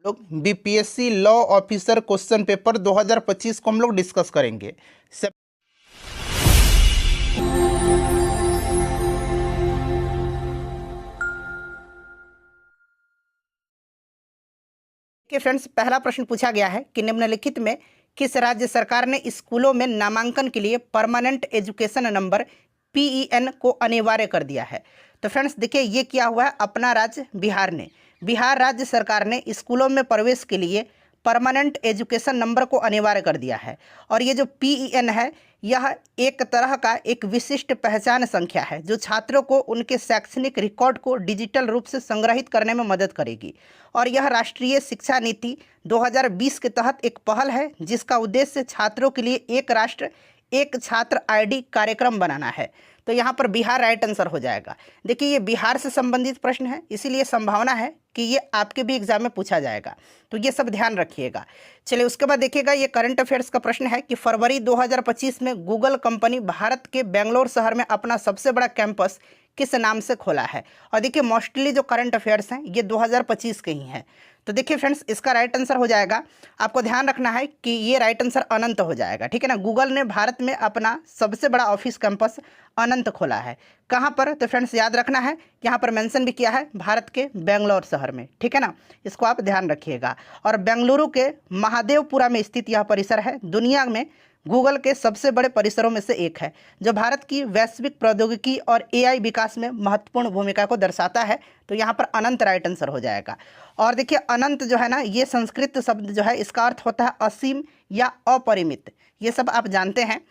लोग BPSC law officer question paper 2025 को हम लोग डिस्कस करेंगे। फ्रेंड्स, पहला प्रश्न पूछा गया है कि निम्नलिखित में किस राज्य सरकार ने स्कूलों में नामांकन के लिए परमानेंट एजुकेशन नंबर PEN को अनिवार्य कर दिया है। तो फ्रेंड्स देखिए, ये किया हुआ है अपना राज्य बिहार ने। बिहार राज्य सरकार ने स्कूलों में प्रवेश के लिए परमानेंट एजुकेशन नंबर को अनिवार्य कर दिया है। और ये जो PEN है, यह एक तरह का एक विशिष्ट पहचान संख्या है जो छात्रों को उनके शैक्षणिक रिकॉर्ड को डिजिटल रूप से संग्रहित करने में मदद करेगी। और यह राष्ट्रीय शिक्षा नीति 2020 के तहत एक पहल है जिसका उद्देश्य छात्रों के लिए एक राष्ट्र एक छात्र ID कार्यक्रम बनाना है। तो यहाँ पर बिहार राइट आंसर हो जाएगा। देखिए, ये बिहार से संबंधित प्रश्न है, इसीलिए संभावना है कि ये आपके भी एग्जाम में पूछा जाएगा, तो ये सब ध्यान रखिएगा। चलिए, उसके बाद देखिएगा, ये करंट अफेयर्स का प्रश्न है कि फरवरी 2025 में गूगल कंपनी भारत के बेंगलोर शहर में अपना सबसे बड़ा कैंपस किस नाम से खोला है। और देखिए, मोस्टली जो करंट अफेयर्स हैं ये 2025 के ही हैं। तो देखिए फ्रेंड्स, इसका राइट आंसर हो जाएगा, आपको ध्यान रखना है कि ये राइट आंसर अनंत हो जाएगा, ठीक है ना। गूगल ने भारत में अपना सबसे बड़ा ऑफिस कैंपस अनंत खोला है। कहाँ पर? तो फ्रेंड्स याद रखना है, यहाँ पर मेंशन भी किया है भारत के बेंगलोर शहर में, ठीक है ना। इसको आप ध्यान रखिएगा। और बेंगलुरु के महादेवपुरा में स्थित यह परिसर है दुनिया में गूगल के सबसे बड़े परिसरों में से एक है, जो भारत की वैश्विक प्रौद्योगिकी और AI विकास में महत्वपूर्ण भूमिका को दर्शाता है। तो यहाँ पर अनंत राइट आंसर हो जाएगा। और देखिए, अनंत जो है ना, ये संस्कृत शब्द जो है, इसका अर्थ होता है असीम या अपरिमित, ये सब आप जानते हैं।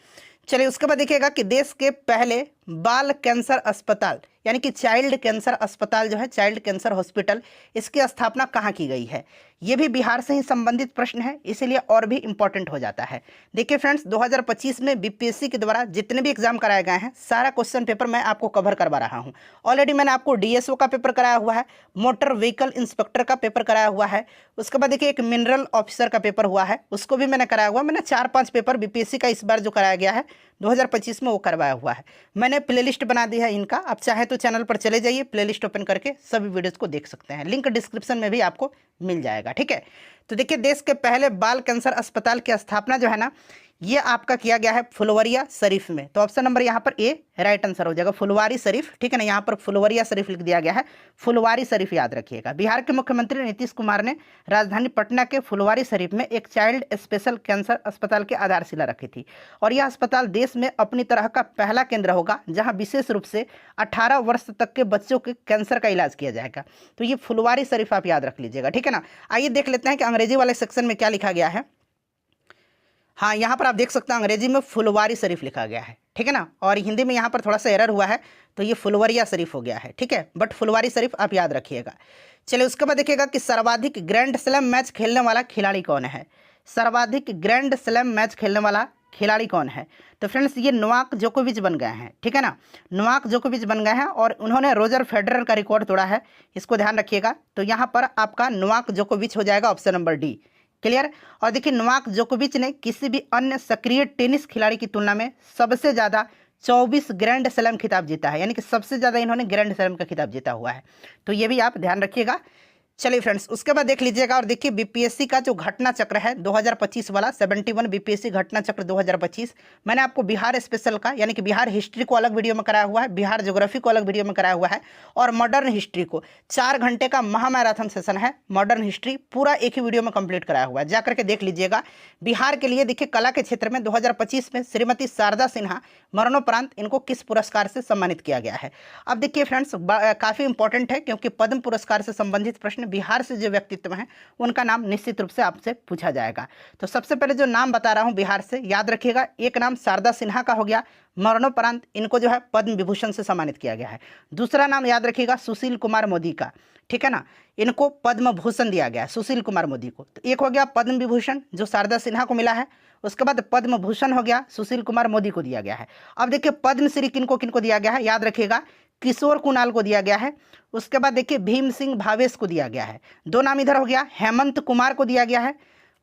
चलिए, उसके बाद देखिएगा कि देश के पहले बाल कैंसर अस्पताल यानी कि चाइल्ड कैंसर अस्पताल जो है, चाइल्ड कैंसर हॉस्पिटल, इसकी स्थापना कहाँ की गई है। ये भी बिहार से ही संबंधित प्रश्न है, इसीलिए और भी इंपॉर्टेंट हो जाता है। देखिए फ्रेंड्स, 2025 में BPSC के द्वारा जितने भी एग्जाम कराए गए हैं, सारा क्वेश्चन पेपर मैं आपको कवर करवा रहा हूँ। ऑलरेडी मैंने आपको DSO का पेपर कराया हुआ है, मोटर व्हीकल इंस्पेक्टर का पेपर कराया हुआ है, उसके बाद देखिए एक मिनरल ऑफिसर का पेपर हुआ है, उसको भी मैंने कराया हुआ। मैंने 4-5 पेपर BPSC का इस बार जो कराया गया है 2025 में वो करवाया हुआ है। मैंने प्लेलिस्ट बना दी है इनका, आप चाहे तो चैनल पर चले जाइए, प्लेलिस्ट ओपन करके सभी वीडियोस को देख सकते हैं, लिंक डिस्क्रिप्शन में भी आपको मिल जाएगा, ठीक है। तो देखिए, देश के पहले बाल कैंसर अस्पताल की स्थापना जो है ना, ये आपका किया गया है फुलवरिया शरीफ में। तो ऑप्शन नंबर यहाँ पर A राइट आंसर हो जाएगा, फुलवारी शरीफ, ठीक है ना। यहाँ पर फुलवरिया शरीफ लिख दिया गया है, फुलवारी शरीफ याद रखिएगा। बिहार के मुख्यमंत्री नीतीश कुमार ने राजधानी पटना के फुलवारी शरीफ में एक चाइल्ड स्पेशल कैंसर अस्पताल की आधारशिला रखी थी। और यह अस्पताल देश में अपनी तरह का पहला केंद्र होगा जहाँ विशेष रूप से 18 वर्ष तक के बच्चों के कैंसर का इलाज किया जाएगा। तो ये फुलवारी शरीफ आप याद रख लीजिएगा, ठीक है ना। आइए देख लेते हैं कि अंग्रेजी वाले सेक्शन में क्या लिखा गया है। हाँ, यहाँ पर आप देख सकते हैं अंग्रेजी में फुलवारी शरीफ लिखा गया है, ठीक है ना। और हिंदी में यहाँ पर थोड़ा सा एरर हुआ है, तो ये फुलवरिया शरीफ हो गया है, ठीक है, बट फुलवारी शरीफ आप याद रखिएगा। चलिए, उसके बाद देखिएगा कि सर्वाधिक ग्रैंड स्लैम मैच खेलने वाला खिलाड़ी कौन है। सर्वाधिक ग्रैंड स्लैम मैच खेलने वाला खिलाड़ी कौन है। तो फ्रेंड्स, ये नोवाक जोकोविच बन गए हैं, ठीक है ना। नोवाक जोकोविच बन गए हैं और उन्होंने रोजर फेडरर का रिकॉर्ड तोड़ा है, इसको ध्यान रखिएगा। तो यहाँ पर आपका नोवाक जोकोविच हो जाएगा, ऑप्शन नंबर D, क्लियर। और देखिए, नोवाक जोकोविच ने किसी भी अन्य सक्रिय टेनिस खिलाड़ी की तुलना में सबसे ज़्यादा 24 ग्रैंड स्लैम खिताब जीता है, यानी कि सबसे ज़्यादा इन्होंने ग्रैंड स्लैम का खिताब जीता हुआ है। तो ये भी आप ध्यान रखिएगा। चलिए फ्रेंड्स, उसके बाद देख लीजिएगा। और देखिए, BPSC का जो घटना चक्र है 2025 वाला 71 BPSC घटना चक्र 2025, मैंने आपको बिहार स्पेशल का यानी कि बिहार हिस्ट्री को अलग वीडियो में कराया हुआ है, बिहार ज्योग्राफी को अलग वीडियो में कराया हुआ है, और मॉडर्न हिस्ट्री को 4 घंटे का महामैराथन सेशन है। मॉडर्न हिस्ट्री पूरा एक ही वीडियो में कंप्लीट कराया हुआ है, जाकर के देख लीजिएगा। बिहार के लिए देखिए, कला के क्षेत्र में 2025 में श्रीमती शारदा सिन्हा मरणोपरांत इनको किस पुरस्कार से सम्मानित किया गया है। अब देखिए फ्रेंड्स, काफ़ी इंपॉर्टेंट है, क्योंकि पद्म पुरस्कार से संबंधित प्रश्न बिहार से जो व्यक्तित्व हैं उनका नाम निश्चित रूप से आपसे पूछा जाएगा। तो सबसे पहले जो नाम बता रहा हूं बिहार से, याद रखिएगा। एक नाम शारदा सिन्हा का हो गया, मरणोपरांत इनको जो है पद्म विभूषण से सम्मानित किया गया है। दूसरा नाम याद रखिएगा, सुशील कुमार मोदी का, ठीक है ना, इनको पद्म भूषण दिया गया है, सुशील कुमार मोदी को। तो एक हो गया पद्म विभूषण जो शारदा सिन्हा को मिला है, उसके बाद पद्म भूषण हो गया, सुशील कुमार मोदी को दिया गया है। अब देखिए, पद्मश्री किनको किनको दिया गया है, याद रखिएगा, किशोर कुणाल को दिया गया है। उसके बाद देखिए, भीम सिंह भावेश को दिया गया है। 2 नाम इधर हो गया, हेमंत कुमार को दिया गया है।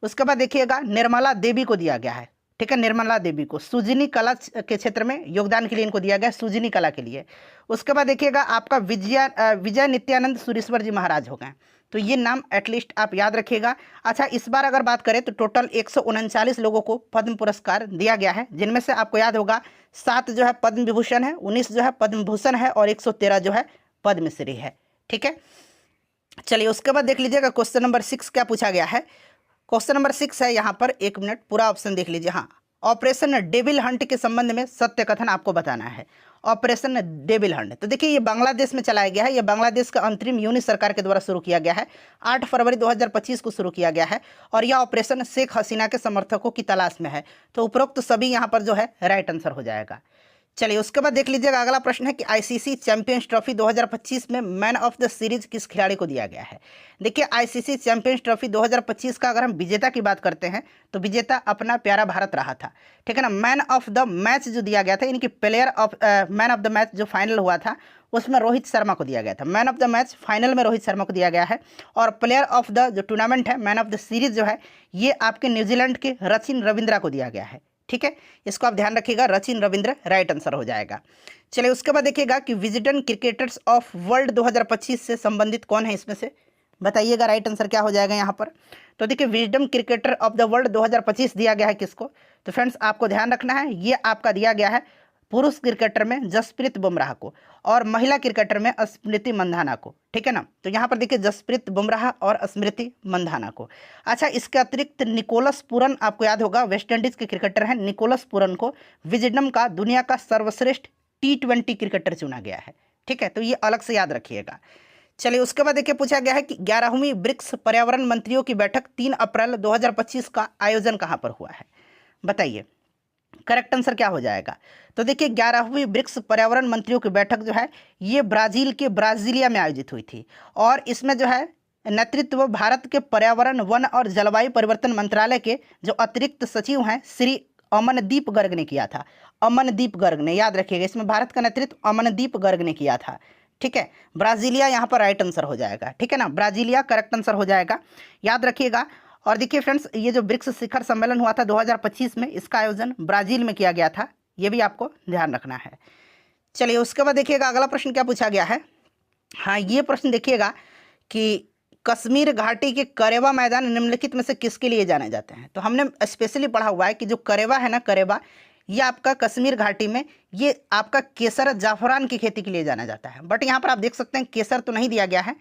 उसके बाद देखिएगा, निर्मला देवी को दिया गया है, ठीक है, निर्मला देवी को सुजनी कला के क्षेत्र में योगदान के लिए इनको दिया गया, सुजनी कला के लिए। उसके बाद देखिएगा, आपका विजय नित्यानंद सुरेश्वर जी महाराज हो गए, तो ये नाम एटलीस्ट आप याद रखिएगा। अच्छा, इस बार अगर बात करें तो टोटल 139 लोगों को पद्म पुरस्कार दिया गया है, जिनमें से आपको याद होगा 7 जो है पद्म विभूषण है, 19 जो है पद्म भूषण है और 113 जो है पद्मश्री है। ठीक है, चलिए उसके बाद देख लीजिएगा क्वेश्चन नंबर 6 क्या पूछा गया है। क्वेश्चन नंबर 6 है यहाँ पर, 1 मिनट पूरा ऑप्शन देख लीजिए। हाँ, ऑपरेशन डेविल हंट के संबंध में सत्य कथन आपको बताना है। ऑपरेशन डेविल हंट, तो देखिए ये बांग्लादेश में चलाया गया है। ये बांग्लादेश का अंतरिम यूनिट सरकार के द्वारा शुरू किया गया है। 8 फरवरी 2025 को शुरू किया गया है और यह ऑपरेशन शेख हसीना के समर्थकों की तलाश में है। तो उपरोक्त सभी यहाँ पर जो है राइट आंसर हो जाएगा। चलिए उसके बाद देख लीजिएगा, अगला प्रश्न है कि आईसीसी चैंपियंस ट्रॉफी 2025 में मैन ऑफ द सीरीज किस खिलाड़ी को दिया गया है। देखिए आईसीसी चैंपियंस ट्रॉफी 2025 का अगर हम विजेता की बात करते हैं तो विजेता अपना प्यारा भारत रहा था। ठीक है ना। मैन ऑफ द मैच जो दिया गया था, यानी कि player of man of the match जो फाइनल हुआ था उसमें रोहित शर्मा को दिया गया था। Man of the match final में रोहित शर्मा को दिया गया है। और प्लेयर ऑफ द जो टूर्नामेंट है, मैन ऑफ द सीरीज जो है, ये आपके न्यूजीलैंड के रचिन रविंद्रा को दिया गया है। ठीक है, इसको आप ध्यान रखिएगा, रचिन रविंद्र राइट आंसर हो जाएगा। चलिए उसके बाद देखिएगा कि विजडन क्रिकेटर्स ऑफ वर्ल्ड 2025 से संबंधित कौन है, इसमें से बताइएगा राइट आंसर क्या हो जाएगा यहाँ पर। तो देखिए wisdom cricketer of the world 2025 दिया गया है किसको, तो फ्रेंड्स आपको ध्यान रखना है, ये आपका दिया गया है पुरुष क्रिकेटर में जसप्रीत बुमराह को और महिला क्रिकेटर में स्मृति मंधाना को। ठीक है ना। तो यहाँ पर देखिए जसप्रीत बुमराह और स्मृति मंधाना को। अच्छा, इसके अतिरिक्त निकोलस पूरन, आपको याद होगा वेस्ट इंडीज के क्रिकेटर हैं, निकोलस पूरन को विजडम का दुनिया का सर्वश्रेष्ठ T20 क्रिकेटर चुना गया है। ठीक है, तो ये अलग से याद रखिएगा। चलिए उसके बाद देखिए पूछा गया है कि 11वीं ब्रिक्स पर्यावरण मंत्रियों की बैठक 3 अप्रैल 2025 का आयोजन कहाँ पर हुआ है, बताइए करेक्ट आंसर क्या हो जाएगा। तो देखिए 11वीं ब्रिक्स पर्यावरण मंत्रियों की बैठक जो है ये ब्राजील के ब्राजीलिया में आयोजित हुई थी और इसमें जो है नेतृत्व भारत के पर्यावरण, वन और जलवायु परिवर्तन मंत्रालय के जो अतिरिक्त सचिव हैं श्री अमनदीप गर्ग ने किया था। अमनदीप गर्ग ने, याद रखिएगा, इसमें भारत का नेतृत्व अमनदीप गर्ग ने किया था। ठीक है, ब्राजीलिया यहाँ पर राइट आंसर हो जाएगा। ठीक है ना, ब्राजीलिया करेक्ट आंसर हो जाएगा, याद रखिएगा। और देखिए फ्रेंड्स, ये जो ब्रिक्स शिखर सम्मेलन हुआ था 2025 में, इसका आयोजन ब्राजील में किया गया था, ये भी आपको ध्यान रखना है। चलिए उसके बाद देखिएगा अगला प्रश्न क्या पूछा गया है। हाँ, ये प्रश्न देखिएगा कि कश्मीर घाटी के करेवा मैदान निम्नलिखित में से किसके लिए जाने जाते हैं। तो हमने स्पेशली पढ़ा हुआ है कि जो करेवा है ना, करेवा, ये आपका कश्मीर घाटी में ये आपका केसर जाफरान की खेती के लिए जाना जाता है। बट यहाँ पर आप देख सकते हैं केसर तो नहीं दिया गया है,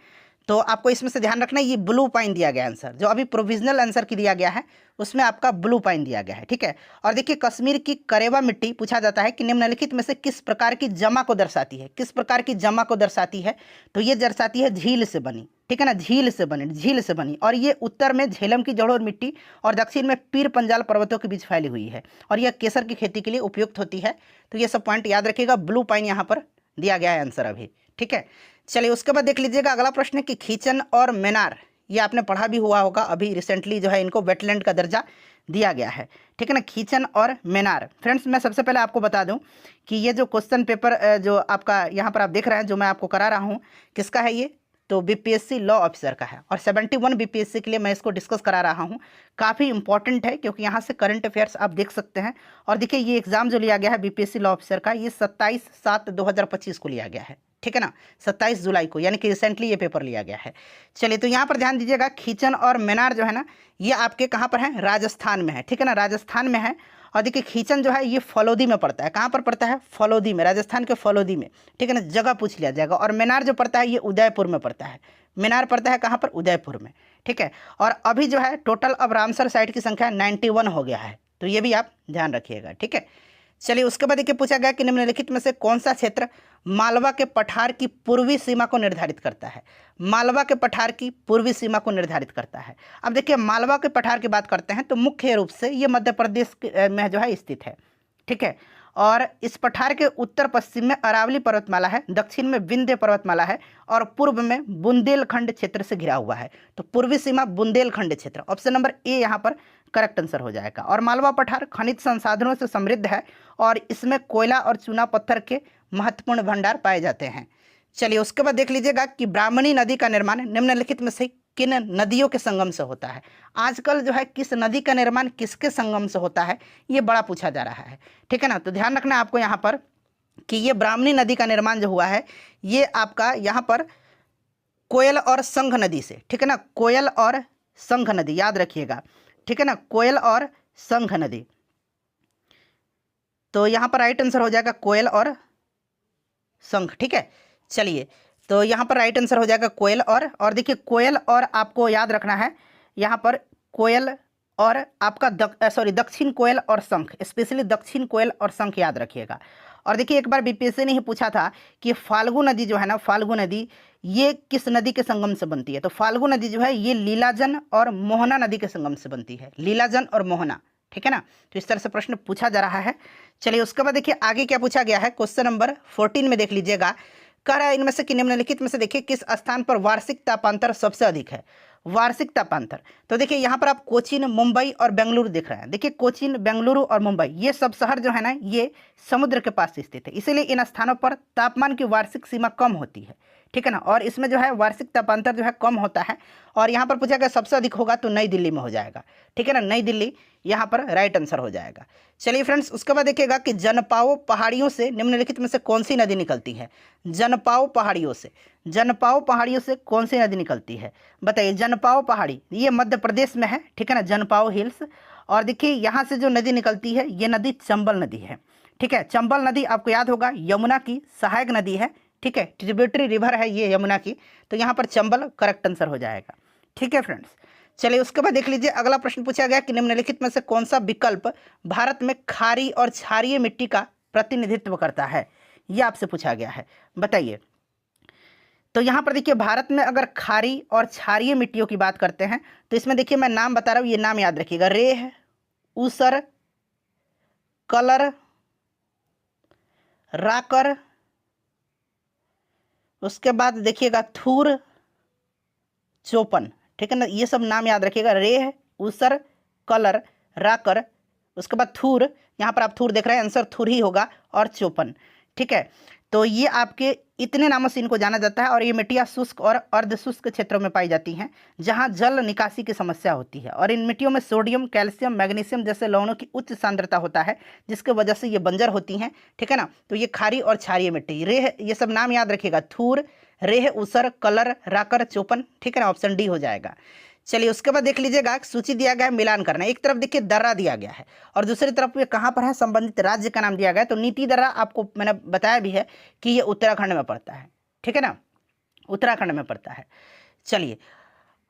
तो आपको इसमें से ध्यान रखना है ये ब्लू पाइन दिया गया आंसर, जो अभी प्रोविजनल आंसर की दिया गया है उसमें आपका ब्लू पाइन दिया गया है। ठीक है, और देखिए कश्मीर की करेवा मिट्टी पूछा जाता है कि निम्नलिखित में से किस प्रकार की जमा को दर्शाती है, किस प्रकार की जमा को दर्शाती है, तो ये दर्शाती है झील से बनी। ठीक है ना, झील से बनी और ये उत्तर में झेलम की जड़ों और मिट्टी और दक्षिण में पीर पंजाल पर्वतों के बीच फैली हुई है और यह केसर की खेती के लिए उपयुक्त होती है। तो ये सब पॉइंट याद रखिएगा, ब्लू पाइन यहाँ पर दिया गया है आंसर अभी। ठीक है, चलिए उसके बाद देख लीजिएगा अगला प्रश्न है कि खींचन और मेनार, ये आपने पढ़ा भी हुआ होगा, अभी रिसेंटली जो है इनको वेटलैंड का दर्जा दिया गया है। ठीक है ना, खींचन और मेनार। फ्रेंड्स मैं सबसे पहले आपको बता दूं कि ये जो क्वेश्चन पेपर जो आपका यहाँ पर आप देख रहे हैं, जो मैं आपको करा रहा हूँ, किसका है ये, तो बीपीएससी लॉ ऑफिसर का है और 71 बीपीएससी के लिए मैं इसको डिस्कस करा रहा हूँ। काफ़ी इंपॉर्टेंट है क्योंकि यहाँ से करंट अफेयर्स आप देख सकते हैं। और देखिए ये एग्जाम जो लिया गया है बीपीएससी लॉ ऑफिसर का, ये 27/7/2025 को लिया गया है। ठीक है ना, 27 जुलाई को, यानी कि रिसेंटली ये पेपर लिया गया है। चलिए तो यहाँ पर ध्यान दीजिएगा, खींचन और मेनार जो है ना, ये आपके कहाँ पर है, राजस्थान में है। ठीक है ना, राजस्थान में है। और देखिए खींचन जो है ये फलोदी में पड़ता है। कहाँ पर पड़ता है, फलोदी में, राजस्थान के फलोदी में। ठीक है ना, जगह पूछ लिया जाएगा। और मेनार जो पड़ता है ये उदयपुर में पड़ता है। मेनार पड़ता है कहाँ पर, उदयपुर में। ठीक है, और अभी जो है टोटल अब रामसर साइट की संख्या 91 हो गया है, तो ये भी आप ध्यान रखिएगा। ठीक है, चलिए उसके बाद देखिए पूछा गया कि निम्नलिखित में से कौन सा क्षेत्र मालवा के पठार की पूर्वी सीमा को निर्धारित करता है। मालवा के पठार की पूर्वी सीमा को निर्धारित करता है। अब देखिए मालवा के पठार की बात करते हैं तो मुख्य रूप से ये मध्य प्रदेश में जो है स्थित है। ठीक है, और इस पठार के उत्तर पश्चिम में अरावली पर्वतमाला है, दक्षिण में विंध्य पर्वतमाला है और पूर्व में बुंदेलखंड क्षेत्र से घिरा हुआ है। तो पूर्वी सीमा बुंदेलखंड क्षेत्र, ऑप्शन नंबर ए यहाँ पर करेक्ट आंसर हो जाएगा। और मालवा पठार खनिज संसाधनों से समृद्ध है और इसमें कोयला और चूना पत्थर के महत्वपूर्ण भंडार पाए जाते हैं। चलिए उसके बाद देख लीजिएगा कि ब्राह्मणी नदी का निर्माण निम्नलिखित में से किन नदियों के संगम से होता है। आजकल जो है किस नदी का निर्माण किसके संगम से होता है, ये बड़ा पूछा जा रहा है। ठीक है ना, तो ध्यान रखना आपको यहाँ पर कि ये ब्राह्मणी नदी का निर्माण जो हुआ है ये आपका यहाँ पर कोयल और संघ नदी से, ठीक है ना, कोयल और संघ नदी, याद रखिएगा, ठीक है ना, कोयल और संघ नदी। तो यहाँ पर राइट आंसर हो जाएगा कोयल और संघ, ठीक है। चलिए, तो यहाँ पर राइट आंसर हो जाएगा कोयल और देखिए कोयल और आपको याद रखना है यहाँ पर कोयल और आपका दक्षिण कोयल और शंख, स्पेशली दक्षिण कोयल और शंख याद रखिएगा। और देखिए एक बार बीपीएससी ने ही पूछा था कि फाल्गु नदी जो है ना, फाल्गु नदी ये किस नदी के संगम से बनती है। तो फाल्गु नदी जो है ये लीलाजन और मोहना नदी के संगम से बनती है, लीलाजन और मोहना, ठीक है ना। तो इस तरह से प्रश्न पूछा जा रहा है। चलिए उसके बाद देखिए आगे क्या पूछा गया है, क्वेश्चन नंबर 14 में देख लीजिएगा। कह रहा है इनमें से कि निम्नलिखित में से देखिए किस स्थान पर वार्षिक तापांतर सबसे अधिक है, वार्षिक तापांतर। तो देखिए यहाँ पर आप कोचीन, मुंबई और बेंगलुरु देख रहे हैं। देखिए कोचीन, बेंगलुरु और मुंबई ये सब शहर जो है ना ये समुद्र के पास स्थित है, इसीलिए इन स्थानों पर तापमान की वार्षिक सीमा कम होती है, ठीक है ना। और इसमें जो है वार्षिक तापांतर जो है कम होता है। और यहाँ पर पूछा गया सबसे अधिक होगा तो नई दिल्ली में हो जाएगा, ठीक है ना, नई दिल्ली यहाँ पर राइट आंसर हो जाएगा। चलिए फ्रेंड्स, उसके बाद देखिएगा कि जनपाओ पहाड़ियों से निम्नलिखित में से कौन सी नदी निकलती है। जनपाओ पहाड़ियों से, जनपाओ पहाड़ियों से कौन सी नदी निकलती है, बताइए। जनपाओ पहाड़ी ये मध्य प्रदेश में है, ठीक है ना, जनपाओ हिल्स। और देखिए यहाँ से जो नदी निकलती है ये नदी चंबल नदी है, ठीक है। चंबल नदी आपको याद होगा यमुना की सहायक नदी है, ठीक है, ट्रिब्यूटरी रिवर है ये यमुना की। तो यहाँ पर चंबल करेक्ट आंसर हो जाएगा, ठीक है फ्रेंड्स। चलिए उसके बाद देख लीजिए अगला प्रश्न पूछा गया कि निम्नलिखित में से कौन सा विकल्प भारत में खारी और क्षारीय मिट्टी का प्रतिनिधित्व करता है, ये आपसे पूछा गया है, बताइए। तो यहाँ पर देखिए भारत में अगर खारी और क्षारीय मिट्टियों की बात करते हैं तो इसमें देखिए मैं नाम बता रहा हूँ, ये नाम याद रखिएगा। रेह, ऊसर, कलर, राकर, उसके बाद देखिएगा थूर, चौपन, ठीक है ना, ये सब नाम याद रखिएगा। रेह, ऊसर, कलर, राकर, उसके बाद थूर, यहाँ पर आप थूर देख रहे हैं, आंसर थूर ही होगा, और चौपन, ठीक है। तो ये आपके इतने नामों से इनको जाना जाता है। और ये मिट्टियाँ शुष्क और अर्ध शुष्क क्षेत्रों में पाई जाती हैं जहाँ जल निकासी की समस्या होती है। और इन मिट्टियों में सोडियम, कैल्शियम, मैग्नीशियम जैसे लवणों की उच्च सांद्रता होता है जिसके वजह से ये बंजर होती हैं, ठीक है ना। तो ये खारी और क्षारीय मिट्टी, रेह, ये सब नाम याद रखिएगा। थूर, रेह, ऊसर, कलर, राकर, चौपन, ठीक है ना, ऑप्शन डी हो जाएगा। चलिए उसके बाद देख लीजिएगा सूची दिया गया है, मिलान करना है। एक तरफ देखिए दर्रा दिया गया है और दूसरी तरफ ये कहाँ पर है, संबंधित राज्य का नाम दिया गया है। तो नीति दर्रा आपको मैंने बताया भी है कि ये उत्तराखंड में पड़ता है, ठीक है ना, उत्तराखंड में पड़ता है। चलिए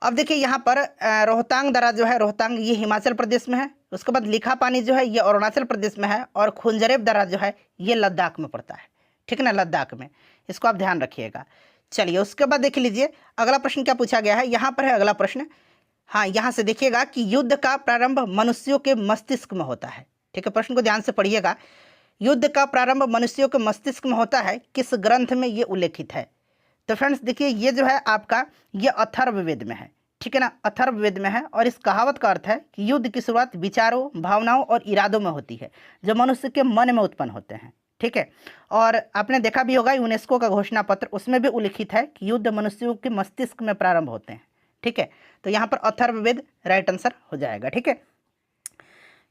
अब देखिए यहाँ पर रोहतांग दर्रा जो है, रोहतांग ये हिमाचल प्रदेश में है। उसके बाद लिखा पानी जो है ये अरुणाचल प्रदेश में है। और खुंजरेब दर्रा जो है ये लद्दाख में पड़ता है, ठीक है ना, लद्दाख में, इसको आप ध्यान रखिएगा। चलिए उसके बाद देख लीजिए अगला प्रश्न क्या पूछा गया है, यहाँ पर है अगला प्रश्न। हाँ, यहाँ से देखिएगा कि युद्ध का प्रारंभ मनुष्यों के मस्तिष्क में होता है, ठीक है, प्रश्न को ध्यान से पढ़िएगा। युद्ध का प्रारंभ मनुष्यों के मस्तिष्क में होता है, किस ग्रंथ में ये उल्लेखित है। तो फ्रेंड्स देखिए ये जो है आपका ये अथर्ववेद में है, ठीक है ना, अथर्ववेद में है। और इस कहावत का अर्थ है कि युद्ध की शुरुआत विचारों, भावनाओं और इरादों में होती है जो मनुष्य के मन में उत्पन्न होते हैं, ठीक है। और आपने देखा भी होगा यूनेस्को का घोषणा पत्र, उसमें भी उल्लिखित है कि युद्ध मनुष्यों के मस्तिष्क में प्रारंभ होते हैं, ठीक है। तो यहाँ पर अथर्ववेद राइट आंसर हो जाएगा, ठीक है।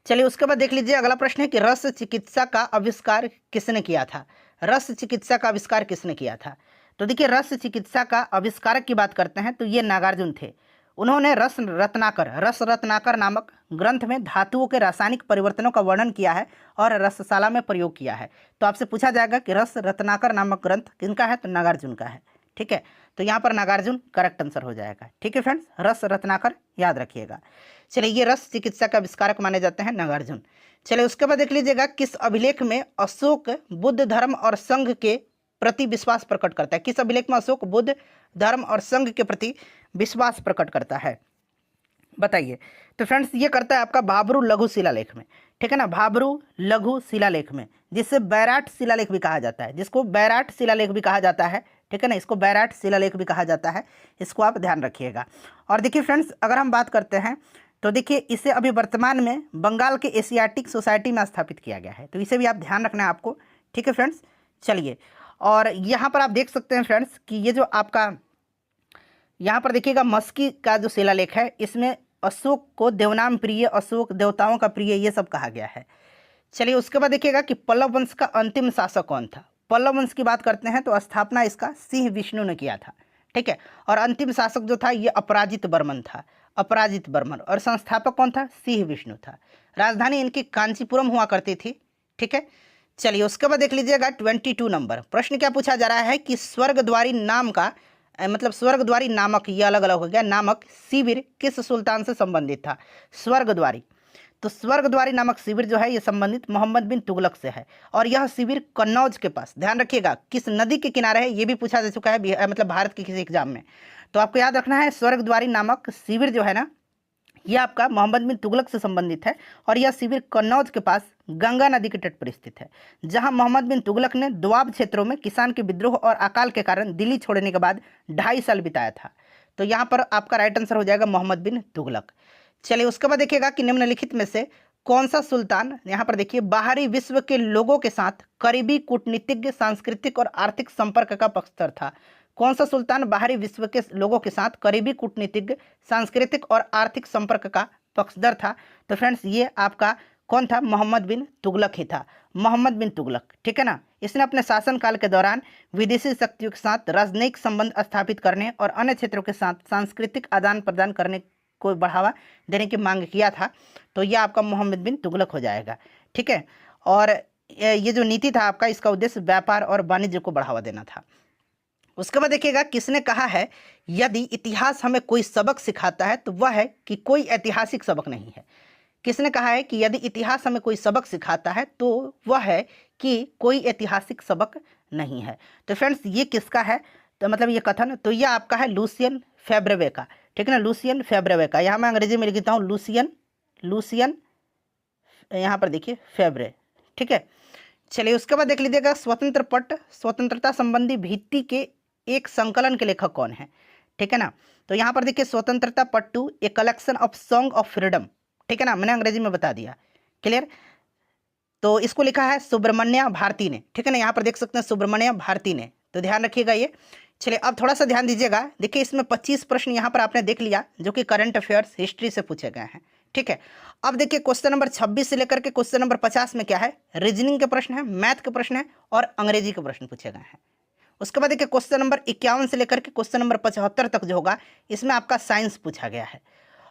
चलिए उसके बाद देख लीजिए अगला प्रश्न है कि रस चिकित्सा का आविष्कार किसने किया था। रस चिकित्सा का आविष्कार किसने किया था। तो देखिए रस चिकित्सा का आविष्कारक की बात करते हैं तो ये नागार्जुन थे। उन्होंने रस रत्नाकर नामक ग्रंथ में धातुओं के रासायनिक परिवर्तनों का वर्णन किया है और रसशाला में प्रयोग किया है। तो आपसे पूछा जाएगा कि रस रत्नाकर नामक ग्रंथ किनका है, तो नागार्जुन का है, ठीक है। तो यहाँ पर नागार्जुन करेक्ट आंसर हो जाएगा, ठीक है फ्रेंड्स, रस रत्नाकर याद रखिएगा। चलिए ये रस चिकित्सा का आविष्कारक माने जाते हैं नागार्जुन। चलिए उसके बाद देख लीजिएगा किस अभिलेख में अशोक बुद्ध धर्म और संघ के प्रति विश्वास प्रकट करता है। किस अभिलेख में अशोक बुद्ध धर्म और संघ के प्रति विश्वास प्रकट करता है, बताइए। तो फ्रेंड्स ये करता है आपका भाब्रू लघु शिलालेख में, ठीक है ना, भाब्रू लघु शिलालेख में, जिससे बैराट शिलालेख भी कहा जाता है, जिसको बैराट शिलालेख भी कहा जाता है, ठीक है ना, इसको बैराट शिलालेख भी कहा जाता है, इसको आप ध्यान रखिएगा। और देखिए फ्रेंड्स अगर हम बात करते हैं तो देखिए इसे अभी वर्तमान में बंगाल के एशियाटिक सोसाइटी में स्थापित किया गया है, तो इसे भी आप ध्यान रखना है आपको, ठीक है फ्रेंड्स। चलिए और यहाँ पर आप देख सकते हैं फ्रेंड्स कि ये जो आपका यहाँ पर देखिएगा मस्की का जो शिलालेख है इसमें अशोक को देवनाम प्रिय, अशोक देवताओं का प्रिय, ये सब कहा गया है। चलिए उसके बाद देखिएगा कि पल्लव वंश का अंतिम शासक कौन था। पल्लव वंश की बात करते हैं तो स्थापना इसका सिंह विष्णु ने किया था, ठीक है। और अंतिम शासक जो था ये अपराजित बर्मन था, अपराजित बर्मन। और संस्थापक कौन था? सिंह विष्णु था। राजधानी इनकी कांचीपुरम हुआ करती थी, ठीक है। चलिए उसके बाद देख लीजिएगा 22 नंबर प्रश्न क्या पूछा जा रहा है कि स्वर्गद्वारी नाम का मतलब स्वर्गद्वारी नामक, ये अलग अलग हो गया, नामक शिविर किस सुल्तान से संबंधित था? स्वर्गद्वारी, तो स्वर्गद्वारी नामक शिविर जो है ये संबंधित मोहम्मद बिन तुगलक से है। और यह शिविर कन्नौज के पास, ध्यान रखिएगा किस नदी के किनारे है, ये भी पूछा जा चुका है मतलब भारत के किसी एग्जाम में। तो आपको याद रखना है स्वर्गद्वारी नामक शिविर जो है ना, यह आपका मोहम्मद बिन तुगलक से संबंधित है। और यह शिविर कन्नौज के पास गंगा नदी के तट पर स्थित है, जहां मोहम्मद बिन तुगलक ने दोआब क्षेत्रों में किसान के विद्रोह और अकाल के कारण दिल्ली छोड़ने के बाद 2.5 साल बिताया था। तो यहाँ पर आपका राइट आंसर हो जाएगा मोहम्मद बिन तुगलक। चलिए उसके बाद देखिएगा कि निम्नलिखित में से कौन सा सुल्तान, यहाँ पर देखिए, बाहरी विश्व के लोगों के साथ करीबी कूटनीतिक, सांस्कृतिक और आर्थिक संपर्क का पक्षधर था? कौन सा सुल्तान बाहरी विश्व के लोगों के साथ करीबी कूटनीतिक, सांस्कृतिक और आर्थिक संपर्क का पक्षधर था? तो फ्रेंड्स ये आपका कौन था? मोहम्मद बिन तुगलक ही था, मोहम्मद बिन तुगलक, ठीक है ना। इसने अपने शासनकाल के दौरान विदेशी शक्तियों के साथ राजनयिक संबंध स्थापित करने और अन्य क्षेत्रों के साथ सांस्कृतिक आदान प्रदान करने को बढ़ावा देने की मांग किया था। तो यह आपका मोहम्मद बिन तुगलक हो जाएगा, ठीक है। और ये जो नीति था आपका, इसका उद्देश्य व्यापार और वाणिज्य को बढ़ावा देना था। उसके बाद देखिएगा किसने कहा है यदि इतिहास हमें कोई सबक सिखाता है तो वह है कि कोई ऐतिहासिक सबक नहीं है। किसने कहा है कि यदि इतिहास हमें कोई सबक सिखाता है तो वह है कि कोई ऐतिहासिक सबक नहीं है? तो फ्रेंड्स ये किसका है? तो मतलब ये कथन, तो यह आपका है लुसियन फेब्रेवे का, ठीक है ना, लुसियन फेब्रेवे का। यहाँ मैं अंग्रेजी में लिखता हूँ लुसियन यहाँ पर देखिए फेब्रे, ठीक है। चलिए उसके बाद देख लीजिएगा स्वतंत्र पट, स्वतंत्रता संबंधी भित्ति के एक संकलन के लेखक कौन है? ठीक है ना। तो यहाँ पर देखिए Swatantrata Pattu, A collection of song of freedom, ठीक है ना, मैंने अंग्रेजी में बता दिया, क्लियर। तो इसको लिखा है सुब्रमण्य भारती ने, ठीक है ना, यहाँ पर देख सकते हैं सुब्रमण्य भारती ने, तो ध्यान रखिएगा ये। चलिए अब थोड़ा सा ध्यान दीजिएगा, देखिए इसमें 25 प्रश्न यहाँ पर आपने देख लिया जो कि करंट अफेयर्स हिस्ट्री से पूछे गए हैं, ठीक है। अब देखिए क्वेश्चन नंबर 26 से लेकर के क्वेश्चन नंबर 50 में क्या है? रीजनिंग के प्रश्न है, मैथ के प्रश्न है और अंग्रेजी के प्रश्न पूछे गए हैं। उसके बाद देखिए क्वेश्चन नंबर 51 से लेकर के क्वेश्चन नंबर 75 तक जो होगा इसमें आपका साइंस पूछा गया है।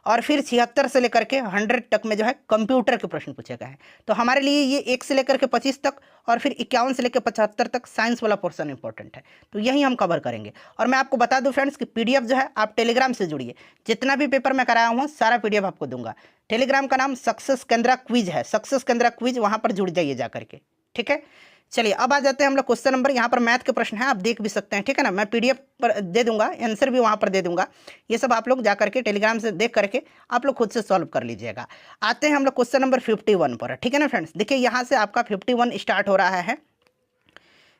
और फिर 76 से लेकर के 100 तक में जो है कंप्यूटर के प्रश्न पूछे गए हैं। तो हमारे लिए ये 1 से लेकर के 25 तक और फिर 51 से लेकर 75 तक साइंस वाला पोर्शन इंपॉर्टेंट है, तो यही हम कवर करेंगे। और मैं आपको बता दूं फ्रेंड्स कि पीडीएफ जो है आप टेलीग्राम से जुड़िए, जितना भी पेपर मैं कराया हूँ सारा पीडीएफ आपको दूंगा। टेलीग्राम का नाम सक्सेस केंद्रा क्विज है, सक्सेस केंद्रा क्विज, वहाँ पर जुड़ जाइए जा करके, ठीक है। चलिए अब आ जाते हैं हम लोग क्वेश्चन नंबर, यहाँ पर मैथ के प्रश्न हैं, आप देख भी सकते हैं, ठीक है ना। मैं पीडीएफ पर दे दूंगा, आंसर भी वहाँ पर दे दूंगा, ये सब आप लोग जा करके टेलीग्राम से देख करके आप लोग खुद से सॉल्व कर लीजिएगा। आते हैं हम लोग क्वेश्चन नंबर 51 पर, ठीक है ना फ्रेंड्स। देखिए यहाँ से आपका 51 स्टार्ट हो रहा है।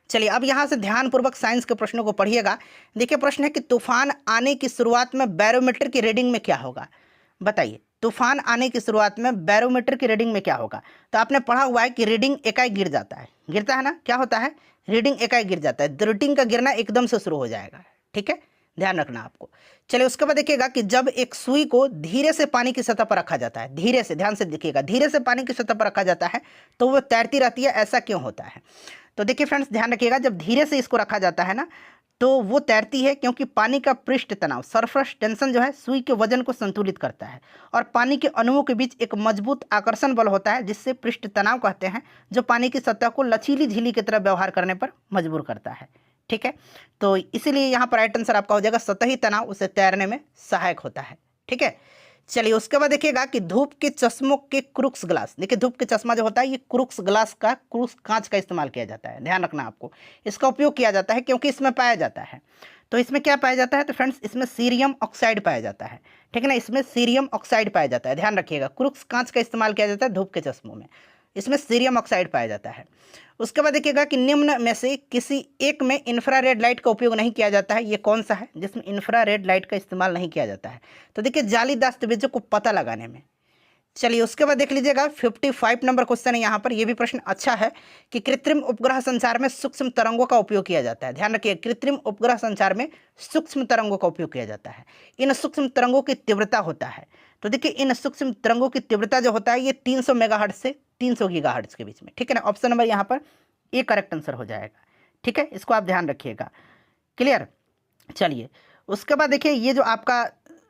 चलिए अब यहाँ से ध्यानपूर्वक साइंस के प्रश्नों को पढ़िएगा। देखिए प्रश्न है कि तूफान आने की शुरुआत में बैरोमीटर की रीडिंग में क्या होगा? बताइए, तूफान आने की शुरुआत में बैरोमीटर की रीडिंग में क्या होगा? तो आपने पढ़ा हुआ है कि रीडिंग एकाएक गिर जाता है, गिरता है ना, क्या होता है? रीडिंग एकाएक गिर जाता है, रीडिंग का गिरना एकदम से शुरू हो जाएगा, ठीक है, ध्यान रखना आपको। चलिए उसके बाद देखिएगा कि जब एक सुई को धीरे से पानी की सतह पर रखा जाता है, धीरे से, ध्यान से देखिएगा, धीरे से पानी की सतह पर रखा जाता है तो वो तैरती रहती है, ऐसा क्यों होता है? तो देखिए फ्रेंड्स ध्यान रखिएगा, जब धीरे से इसको रखा जाता है ना तो वो तैरती है क्योंकि पानी का पृष्ठ तनाव, सरफेस टेंशन जो है सुई के वजन को संतुलित करता है और पानी के अणुओं के बीच एक मजबूत आकर्षण बल होता है जिससे पृष्ठ तनाव कहते हैं, जो पानी की सतह को लचीली झिल्ली की तरह व्यवहार करने पर मजबूर करता है, ठीक है। तो इसीलिए यहाँ पर राइट आंसर आपका हो जाएगा सतही तनाव उसे तैरने में सहायक होता है, ठीक है। चलिए उसके बाद देखिएगा कि धूप के चश्मों के क्रूक्स ग्लास, देखिए धूप के चश्मा जो होता है ये क्रूक्स ग्लास का, क्रूक्स कांच का इस्तेमाल किया जाता है, ध्यान रखना आपको, इसका उपयोग किया जाता है क्योंकि इसमें पाया जाता है। तो इसमें क्या पाया जाता है? तो फ्रेंड्स इसमें सीरियम ऑक्साइड पाया जाता है, ठीक है ना, इसमें सीरियम ऑक्साइड पाया जाता है, ध्यान रखिएगा। क्रूक्स कांच का इस्तेमाल किया जाता है धूप के चश्मों में, इसमें सीरियम ऑक्साइड पाया जाता है। उसके बाद देखिएगा कि निम्न में से किसी एक में इंफ्रारेड लाइट का उपयोग नहीं किया जाता है, ये कौन सा है जिसमें इंफ्रारेड लाइट का इस्तेमाल नहीं किया जाता है? तो देखिए जाली दस्तावेजों को पता लगाने में। चलिए उसके बाद देख लीजिएगा 55 नंबर क्वेश्चन है यहाँ पर, ये भी प्रश्न अच्छा है कि कृत्रिम उपग्रह संचार में सूक्ष्म तरंगों का उपयोग किया जाता है, ध्यान रखिए, कृत्रिम उपग्रह संचार में सूक्ष्म तरंगों का उपयोग किया जाता है। इन सूक्ष्म तरंगों की तीव्रता होता है, तो देखिए इन सूक्ष्म तरंगों की तीव्रता जो होता है ये 300 मेगाहर्ट्ज से 300 गीगाहर्ट्ज के बीच में, ठीक है ना। ऑप्शन नंबर यहाँ पर ए करेक्ट आंसर हो जाएगा, ठीक है, इसको आप ध्यान रखिएगा, क्लियर। चलिए उसके बाद देखिए ये जो आपका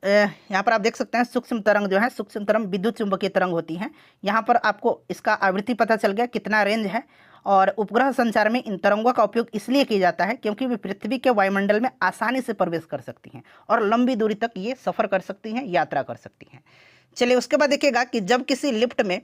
यहाँ पर आप देख सकते हैं सूक्ष्म तरंग जो है, सूक्ष्म तरंग विद्युत चुंबकीय तरंग होती हैं। यहाँ पर आपको इसका आवृत्ति पता चल गया, कितना रेंज है। और उपग्रह संचार में इन तरंगों का उपयोग इसलिए किया जाता है क्योंकि वे पृथ्वी के वायुमंडल में आसानी से प्रवेश कर सकती हैं और लंबी दूरी तक ये सफ़र कर सकती हैं, यात्रा कर सकती हैं। चलिए उसके बाद देखिएगा कि जब किसी लिफ्ट में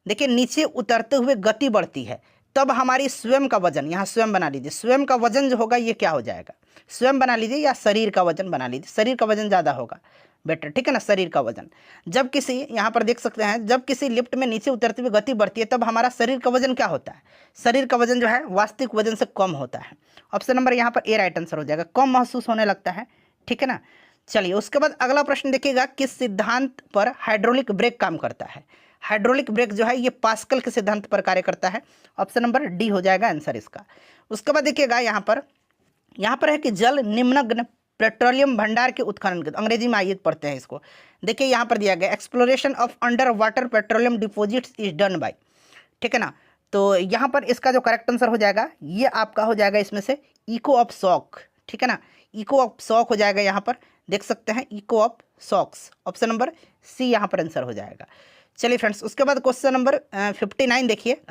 देखिए नीचे उतरते हुए गति बढ़ती है, तब हमारी स्वयं का वजन, यहाँ स्वयं बना लीजिए, स्वयं का वजन जो होगा ये क्या हो जाएगा, स्वयं बना लीजिए या शरीर का वजन बना लीजिए, शरीर का वजन ज़्यादा होगा बेटर, ठीक है ना, शरीर का वजन। जब किसी, यहाँ पर देख सकते हैं, जब किसी लिफ्ट में नीचे उतरते हुए गति बढ़ती है तब हमारा शरीर का वजन क्या होता है, शरीर का वजन जो है वास्तविक वजन से कम होता है। ऑप्शन नंबर यहाँ पर ए राइट आंसर हो जाएगा, कम महसूस होने लगता है, ठीक है ना। चलिए उसके बाद अगला प्रश्न देखिएगा, किस सिद्धांत पर हाइड्रोलिक ब्रेक काम करता है। हाइड्रोलिक ब्रेक जो है ये पास्कल के सिद्धांत पर कार्य करता है। ऑप्शन नंबर डी हो जाएगा आंसर इसका। उसके बाद देखिएगा यहाँ पर है कि जल निम्नग्न पेट्रोलियम भंडार के उत्खनन के, अंग्रेजी में आइए पढ़ते हैं इसको। देखिए यहाँ पर दिया गया exploration of under water petroleum deposits is done by, ठीक है ना। तो यहाँ पर इसका जो करेक्ट आंसर हो जाएगा ये आपका हो जाएगा इसमें से इको ऑफ सॉक, ठीक है ना, इको ऑफ सॉक हो जाएगा। यहाँ पर देख सकते हैं echo of socks, option number C यहाँ पर आंसर हो जाएगा। चलिए फ्रेंड्स उसके बाद क्वेश्चन नंबर 59 देखिए,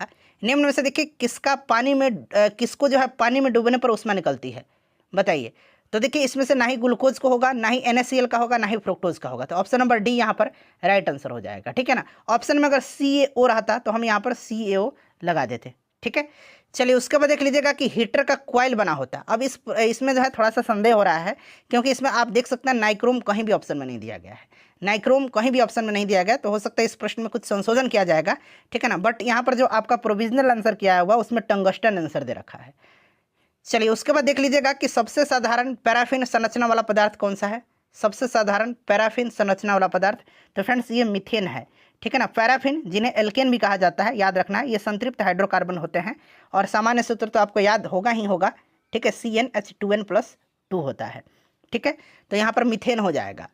निम्न में से देखिए किसका पानी में किसको जो है पानी में डूबने पर ऊष्मा निकलती है, बताइए। तो देखिए इसमें से ना ही ग्लूकोज को होगा, ना ही NaCl का होगा, ना ही फ्रुक्टोज का होगा, तो ऑप्शन नंबर डी यहाँ पर राइट आंसर हो जाएगा, ठीक है ना। ऑप्शन में अगर CaO रहता तो हम यहाँ पर CaO लगा देते, ठीक है। चलिए उसके बाद देख लीजिएगा कि हीटर का कॉइल बना होता है। अब इसमें जो है थोड़ा सा संदेह हो रहा है क्योंकि इसमें आप देख सकते हैं नाइक्रोम कहीं भी ऑप्शन में नहीं दिया गया है, नाइक्रोम कहीं भी ऑप्शन में नहीं दिया गया, तो हो सकता है इस प्रश्न में कुछ संशोधन किया जाएगा, ठीक है ना। बट यहाँ पर जो आपका प्रोविजनल आंसर किया हुआ उसमें टंगस्टन आंसर दे रखा है। चलिए उसके बाद देख लीजिएगा कि सबसे साधारण पैराफिन संरचना वाला पदार्थ कौन सा है, सबसे साधारण पैराफिन संरचना वाला पदार्थ, तो फ्रेंड्स ये मीथेन है, ठीक है ना। पैराफिन जिन्हें एल्केन भी कहा जाता है, याद रखना है, ये संतृप्त हाइड्रोकार्बन होते हैं और सामान्य सूत्र तो आपको याद होगा ही होगा, ठीक है, CnH2n+2 होता है, ठीक है। तो यहाँ पर मीथेन हो जाएगा।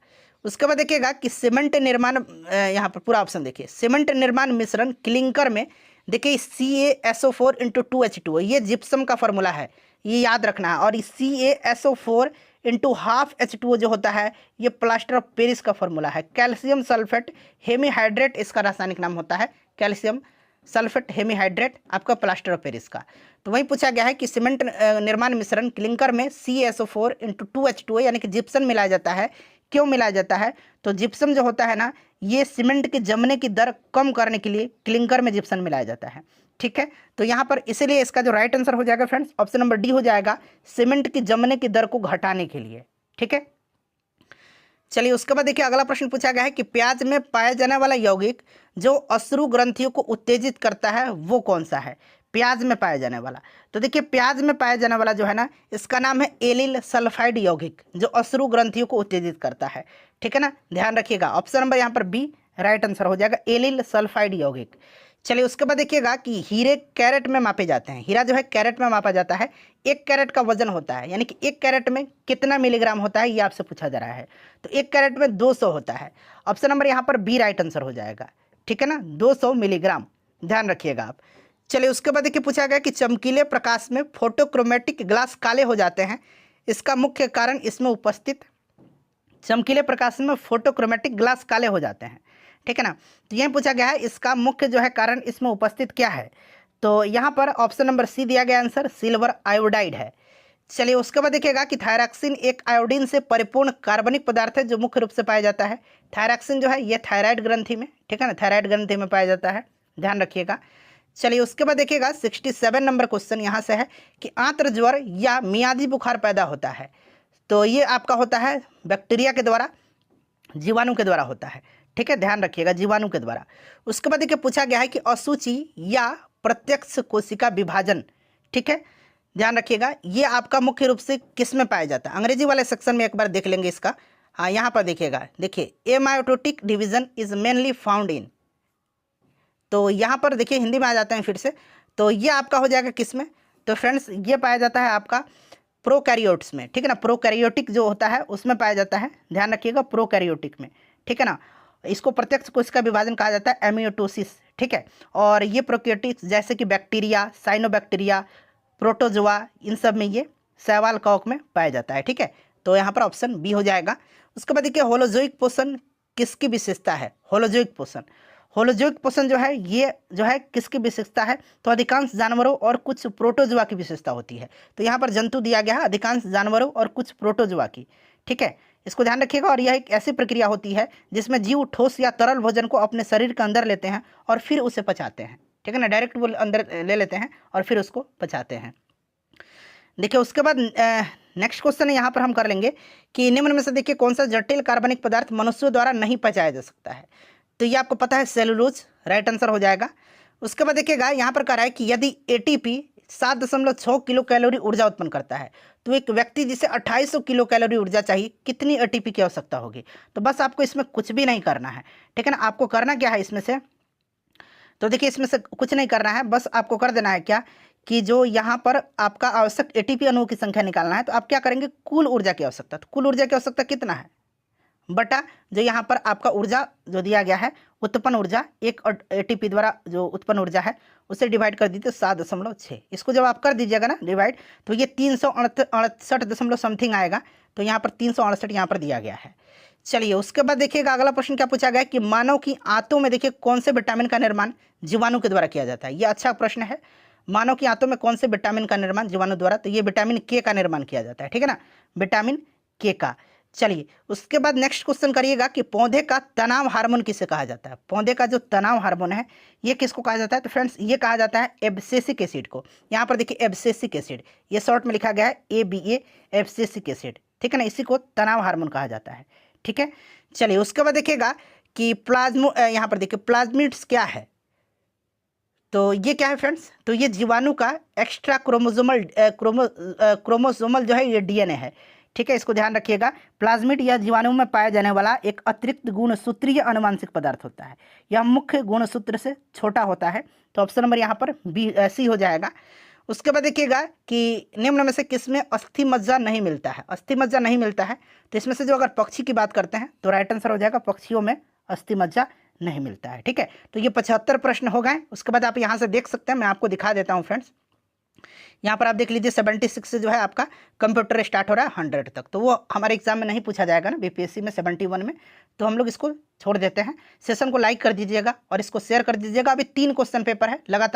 उसके बाद देखिएगा कि सीमेंट निर्माण, यहाँ पर पूरा ऑप्शन देखिए, सीमेंट निर्माण मिश्रण क्लिंकर में देखिए CaSO4 × 2H2O, ये जिप्सम का फॉर्मूला है, ये याद रखना है। और CaSO4 × ½ H2O जो होता है ये प्लास्टर ऑफ पेरिस का फॉर्मूला है। कैल्शियम सल्फेट हेमीहाइड्रेट इसका रासायनिक नाम होता है, कैल्शियम सल्फेट हेमीहाइड्रेट आपका प्लास्टर ऑफ पेरिस का। तो वही पूछा गया है कि सीमेंट निर्माण मिश्रण क्लिंकर में CaSO4 × 2H2O यानी कि जिप्सम मिलाया जाता है। क्यों मिलाया जाता है, तो जिप्सम जो होता है ना ये सीमेंट के जमने की दर कम करने के लिए क्लिंकर में जिप्सम मिलाया जाता है, ठीक है। तो यहाँ पर इसीलिए इसका जो राइट आंसर हो जाएगा फ्रेंड्स ऑप्शन नंबर डी हो जाएगा, सीमेंट की जमने की दर को घटाने के लिए, ठीक है। चलिए उसके बाद देखिए अगला प्रश्न पूछा गया है कि प्याज में पाया जाने वाला यौगिक जो अश्रु ग्रंथियों को उत्तेजित करता है वो कौन सा है, प्याज में पाया जाने वाला। तो देखिए प्याज में पाया जाने वाला जो है ना इसका नाम है एलिल सल्फाइड यौगिक जो अश्रु ग्रंथियों को उत्तेजित करता है, ठीक है ना, ध्यान रखिएगा। ऑप्शन नंबर यहाँ पर बी राइट आंसर हो जाएगा, एलिल सल्फाइड यौगिक। चलिए उसके बाद देखिएगा कि हीरे कैरेट में मापे जाते हैं, हीरा जो है कैरेट में मापा जाता है, 1 कैरेट का वजन होता है, यानी कि 1 कैरेट में कितना मिलीग्राम होता है ये आपसे पूछा जा रहा है। तो 1 कैरेट में 200 होता है, ऑप्शन नंबर यहाँ पर बी राइट आंसर हो जाएगा, ठीक है ना, 200 मिलीग्राम, ध्यान रखिएगा आप। चलिए उसके बाद देखिए पूछा गया कि चमकीले प्रकाश में फोटोक्रोमेटिक ग्लास काले हो जाते हैं, इसका मुख्य कारण इसमें उपस्थित, चमकीले प्रकाश में फोटोक्रोमेटिक ग्लास काले हो जाते हैं, ठीक है ना। तो यह पूछा गया है इसका मुख्य जो है कारण इसमें उपस्थित क्या है, तो यहाँ पर ऑप्शन नंबर सी दिया गया आंसर सिल्वर आयोडाइड है। चलिए उसके बाद देखिएगा कि थायरॉक्सिन एक आयोडीन से परिपूर्ण कार्बनिक पदार्थ है जो मुख्य रूप से पाया जाता है। थायरॉक्सिन जो है ये थायराइड ग्रंथि में, ठीक है ना, थायराइड ग्रंथि में पाया जाता है, ध्यान रखिएगा। चलिए उसके बाद देखिएगा 67 नंबर क्वेश्चन यहाँ से है कि आंत्र ज्वर या मियादी बुखार पैदा होता है, तो ये आपका होता है बैक्टीरिया के द्वारा, जीवाणु के द्वारा होता है, ठीक है, ध्यान रखिएगा, जीवाणु के द्वारा। उसके बाद देखिए पूछा गया है कि अशुचि या प्रत्यक्ष कोशिका विभाजन, ठीक है, ध्यान रखिएगा, ये आपका मुख्य रूप से किस में पाया जाता है, अंग्रेजी वाले सेक्शन में एक बार देख लेंगे इसका। हाँ यहाँ पर देखिएगा, देखिए amitotic division is mainly found in, तो यहाँ पर देखिए हिंदी में आ जाते हैं फिर से, तो ये आपका हो जाएगा किस में, तो फ्रेंड्स ये पाया जाता है आपका प्रोकैरियोट्स में, ठीक है ना, प्रोकैरियोटिक जो होता है उसमें पाया जाता है, ध्यान रखिएगा प्रोकैरियोटिक में, ठीक है ना। इसको प्रत्यक्ष कोशिका विभाजन कहा जाता है एमियोटोसिस, ठीक है। और ये प्रोकैरियोटिक्स जैसे कि बैक्टीरिया, साइनोबैक्टीरिया, प्रोटोजोआ, इन सब में ये शैवाल कवक में पाया जाता है, ठीक है। तो यहाँ पर ऑप्शन बी हो जाएगा। उसके बाद देखिए होलोजोइक पोषण किसकी विशेषता है? होलोजोइक पोषण, होलोजोइक पोषण जो है ये जो है किसकी विशेषता है? तो अधिकांश जानवरों और कुछ प्रोटोजोआ की विशेषता होती है। तो यहाँ पर जंतु दिया गया है अधिकांश जानवरों और कुछ प्रोटोजोआ की, ठीक है, इसको ध्यान रखिएगा। और यह एक ऐसी प्रक्रिया होती है जिसमें जीव ठोस या तरल भोजन को अपने शरीर के अंदर लेते हैं और फिर उसे पचाते हैं, ठीक है ना, डायरेक्ट वो अंदर ले लेते हैं और फिर उसको पचाते हैं। देखिए उसके बाद नेक्स्ट क्वेश्चन यहाँ पर हम कर लेंगे कि निम्न में से देखिए कौन सा जटिल कार्बनिक पदार्थ मनुष्यों द्वारा नहीं पचाया जा सकता है? तो ये आपको पता है सेलुलोज, राइट आंसर हो जाएगा। उसके बाद देखिएगा यहाँ पर कह रहा है कि यदि एटीपी 7.6 किलो कैलोरी ऊर्जा उत्पन्न करता है तो एक व्यक्ति जिसे 2800 किलो कैलोरी ऊर्जा चाहिए, कितनी एटीपी की आवश्यकता होगी? तो बस आपको इसमें कुछ भी नहीं करना है, ठीक है ना। आपको करना क्या है इसमें से, तो देखिए इसमें से कुछ नहीं करना है, बस आपको कर देना है क्या कि जो यहाँ पर आपका आवश्यक एटीपी अणुओं की संख्या निकालना है। तो आप क्या करेंगे, कुल ऊर्जा की आवश्यकता, तो कुल ऊर्जा की आवश्यकता कितना है बटा जो यहाँ पर आपका ऊर्जा जो दिया गया है उत्पन्न ऊर्जा, एक एटीपी द्वारा जो उत्पन्न ऊर्जा है उसे डिवाइड कर दीजिए 7.6। इसको जब आप कर दीजिएगा ना डिवाइड तो ये 368 दशमलव समथिंग आएगा। तो यहाँ पर 368 यहाँ पर दिया गया है। चलिए उसके बाद देखिएगा अगला प्रश्न क्या पूछा गया कि मानव की आंतों में देखिए कौन से विटामिन का निर्माण जीवाणु के द्वारा किया जाता है? ये अच्छा प्रश्न है। मानव की आंतों में कौन से विटामिन का निर्माण जीवाणु द्वारा? तो ये विटामिन के का निर्माण किया जाता है, ठीक है ना, विटामिन के का। चलिए उसके बाद नेक्स्ट क्वेश्चन करिएगा कि पौधे का तनाव हार्मोन किसे कहा जाता है? पौधे का जो तनाव हार्मोन है ये किसको कहा जाता है? तो फ्रेंड्स ये कहा जाता है एब्सिसिक एसिड को। यहाँ पर देखिए एब्सिसिक एसिड, ये शॉर्ट में लिखा गया है ABA, एब्सिसिक एसिड, ठीक है ना, इसी को तनाव हार्मोन कहा जाता है, ठीक है। चलिए उसके बाद देखिएगा कि यहाँ पर देखिए प्लाज्मिड्स क्या है? तो ये क्या है फ्रेंड्स? तो ये जीवाणु का एक्स्ट्रा क्रोमोसोमल जो है ये DNA है, ठीक है, इसको ध्यान रखिएगा। प्लाज्मिड या जीवाणु में पाया जाने वाला एक अतिरिक्त गुणसूत्रीय अनुवांशिक पदार्थ होता है। यह मुख्य गुणसूत्र से छोटा होता है। तो ऑप्शन नंबर यहाँ पर C हो जाएगा। उसके बाद देखिएगा कि निम्न में से किसमें अस्थि मज्जा नहीं मिलता है? अस्थि मज्जा नहीं मिलता है तो इसमें से जो अगर पक्षी की बात करते हैं तो राइट आंसर हो जाएगा पक्षियों में अस्थि मज्जा नहीं मिलता है, ठीक है। तो ये 75 प्रश्न हो गए। उसके बाद आप यहाँ से देख सकते हैं, मैं आपको दिखा देता हूँ फ्रेंड्स। यहाँ पर आप देख लीजिए 76 से जो है आपका कंप्यूटर स्टार्ट हो रहा है 100 तक। तो वो हमारे एग्जाम में नहीं पूछा जाएगा ना, BPSC में 71 में, तो हम लोग इसको छोड़ देते हैं। सेशन को लाइक कर दीजिएगा और इसको शेयर कर दीजिएगा। अभी 3 क्वेश्चन पेपर है लगातार